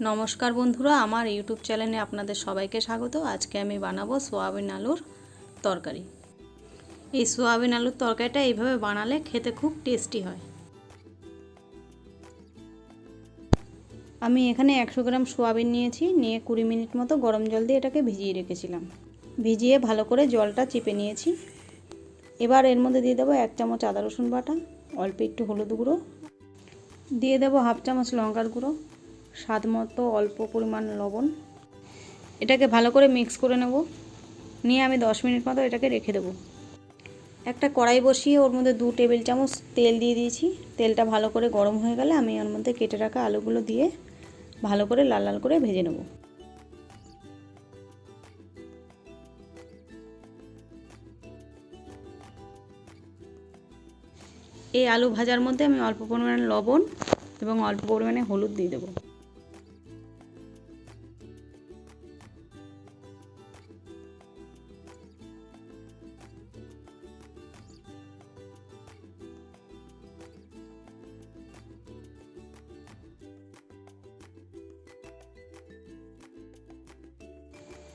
নমস্কার বন্ধুরা, আমার ইউটিউব চ্যানেলে আপনাদের সবাইকে স্বাগত। আজকে আমি বানাবো সোয়াবিন আলুর তরকারি। এই সোয়াবিন আলুর তরকারিটা এইভাবে বানালে খেতে খুব টেস্টি হয়। আমি এখানে 100 গ্রাম সোয়াবিন নিয়েছি, নিয়ে 20 মিনিট মতো গরম জল দিয়ে এটাকে ভিজিয়ে রেখেছিলাম। ভিজিয়ে ভালো করে জলটা চিপে নিয়েছি। এবার এর মধ্যে দিয়ে দেবো 1 চামচ আদা রসুন বাটা, অল্প একটু হলুদ গুঁড়ো, দিয়ে দেবো 1/2 চামচ লঙ্কার গুঁড়ো, স্বাদ মতো অল্প পরিমাণ লবণ। এটাকে ভালো করে মিক্স করে নেব। নিয়ে আমি 10 মিনিট মতো এটাকে রেখে দেব। একটা কড়াই বসিয়ে ওর মধ্যে 2 টেবিল চামচ তেল দিয়ে দিয়েছি। তেলটা ভালো করে গরম হয়ে গেলে আমি ওর মধ্যে কেটে রাখা আলুগুলো দিয়ে ভালো করে লাল লাল করে ভেজে নেব। এই আলু ভাজার মধ্যে আমি অল্প পরিমাণে লবণ এবং অল্প পরিমাণে হলুদ দিয়ে দেব।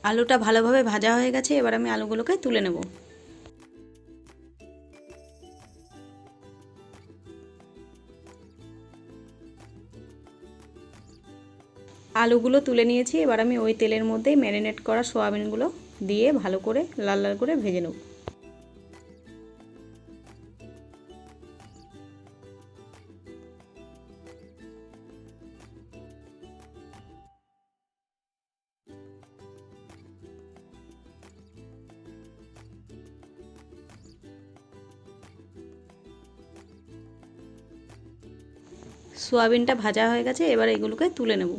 আলুটা ভালোভাবে ভাজা হয়ে গেছে, এবার আমি আলুগুলোকে তুলে নেব। আলুগুলো তুলে নিয়েছি, এবার আমি ওই তেলের মধ্যেই ম্যারিনেট করা সোয়াবিনগুলো দিয়ে ভালো করে লাল লাল করে ভেজে নেব। সোয়াবিনটা ভাজা হয়ে গেছে, এবার এগুলোকে তুলে নেব।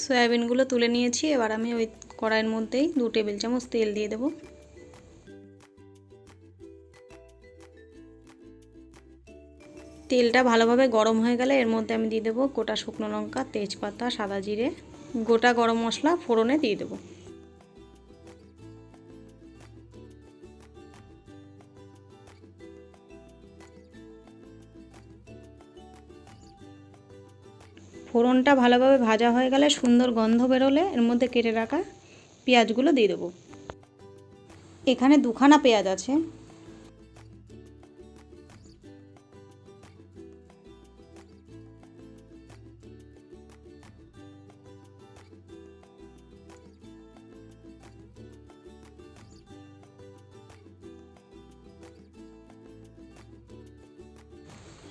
সয়াবিনগুলো তুলে নিয়েছি, এবার আমি ওই কড়াইয়ের মধ্যেই 2 টেবিল চামচ তেল দিয়ে দেব। তেলটা ভালোভাবে গরম হয়ে গেলে এর মধ্যে আমি দিয়ে দেবো গোটা শুকনো লঙ্কা, তেজপাতা, সাদা জিরে, গোটা গরম মশলা ফোড়নে দিয়ে দেবো। ফোড়নটা ভালোভাবে ভাজা হয়ে গেলে সুন্দর গন্ধ বেরোলে এর মধ্যে কেটে রাখা পেঁয়াজগুলো দিয়ে দেবো। এখানে 2খানা পেঁয়াজ আছে।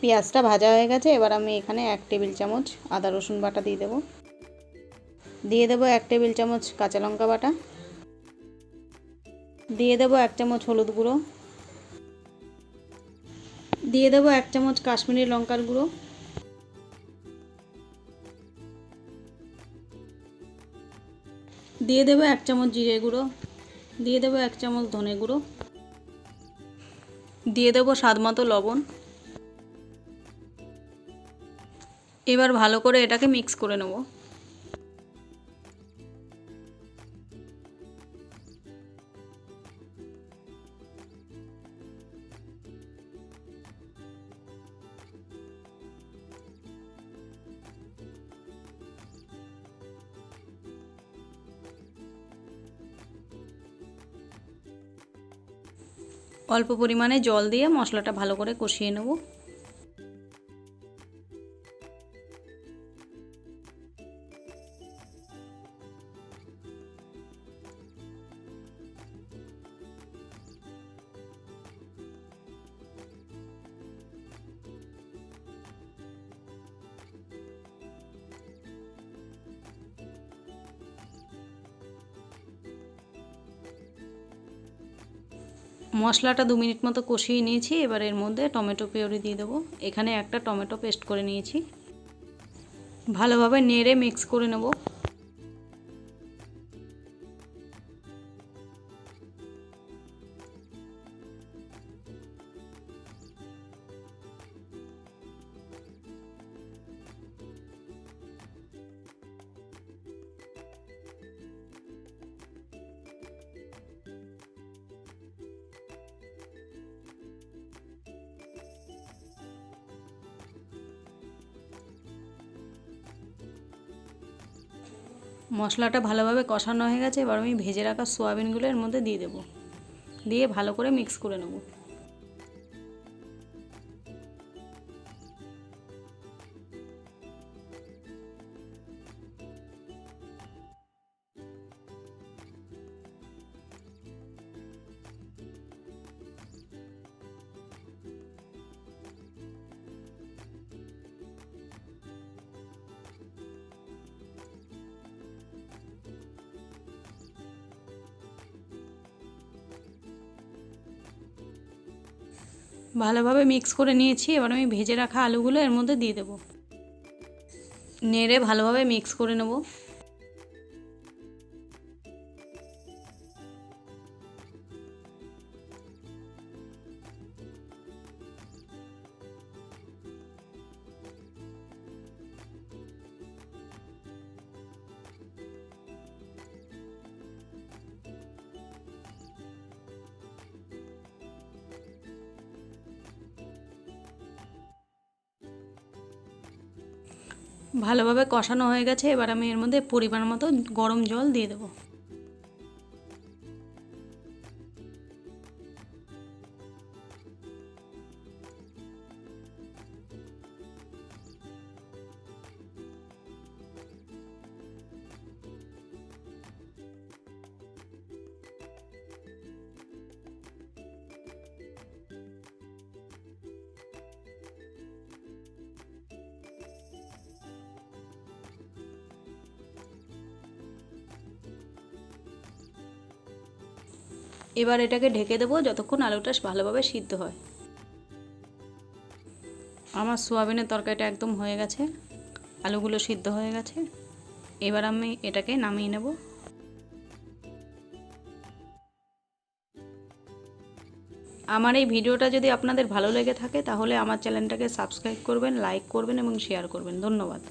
পেঁয়াজটা ভাজা হয়ে গেছে, এবার আমি এখানে 1 টেবিল চামচ আদা রসুন বাটা দিয়ে দেবো। দিয়ে দেবো 1 টেবিল চামচ কাঁচা লঙ্কা বাটা, দিয়ে দেবো 1 চামচ হলুদ গুঁড়ো, দিয়ে দেবো 1 চামচ কাশ্মীরি লঙ্কার গুঁড়ো, দিয়ে দেবো 1 চামচ জিরে গুঁড়ো, দিয়ে দেবো 1 চামচ ধনে গুঁড়ো, দিয়ে দেবো স্বাদ মতো লবণ। এবার ভালো করে এটাকে মিক্স করে নেব। অল্প পরিমাণে জল দিয়ে মশলাটা ভালো করে কষিয়ে নেব। মশলাটা 2 মিনিট মতো কষিয়ে নিয়েছি, এবার এর মধ্যে টমেটো পিউরি দিয়ে দেবো। এখানে একটা টমেটো পেস্ট করে নিয়েছি, ভালোভাবে নেড়ে মিক্স করে নেব। মশলাটা ভালোভাবে কষানো হয়ে গেছে, এবার আমি ভেজে রাখা সোয়াবিনগুলো এর মধ্যে দিয়ে দেবো, দিয়ে ভালো করে মিক্স করে নেব। ভালোভাবে মিক্স করে নিয়েছি, এবার আমি ভেজে রাখা আলুগুলো এর মধ্যে দিয়ে দেবো, নেড়ে ভালোভাবে মিক্স করে নেব। ভালোভাবে কষানো হয়ে গেছে, এবার আমি এর মধ্যে পরিমাণ মতো গরম জল দিয়ে দেবো। এবার এটাকে ঢেকে দেবো যতক্ষণ আলুটা ভালোভাবে সিদ্ধ হয়। আমার সোয়াবিনের তরকারিটা একদম হয়ে গেছে, আলুগুলো সিদ্ধ হয়ে গেছে। এবার আমি এটাকে নামিয়ে নেব। আমার এই ভিডিওটা যদি আপনাদের ভালো লেগে থাকে তাহলে আমার চ্যানেলটাকে সাবস্ক্রাইব করবেন, লাইক করবেন এবং শেয়ার করবেন। ধন্যবাদ।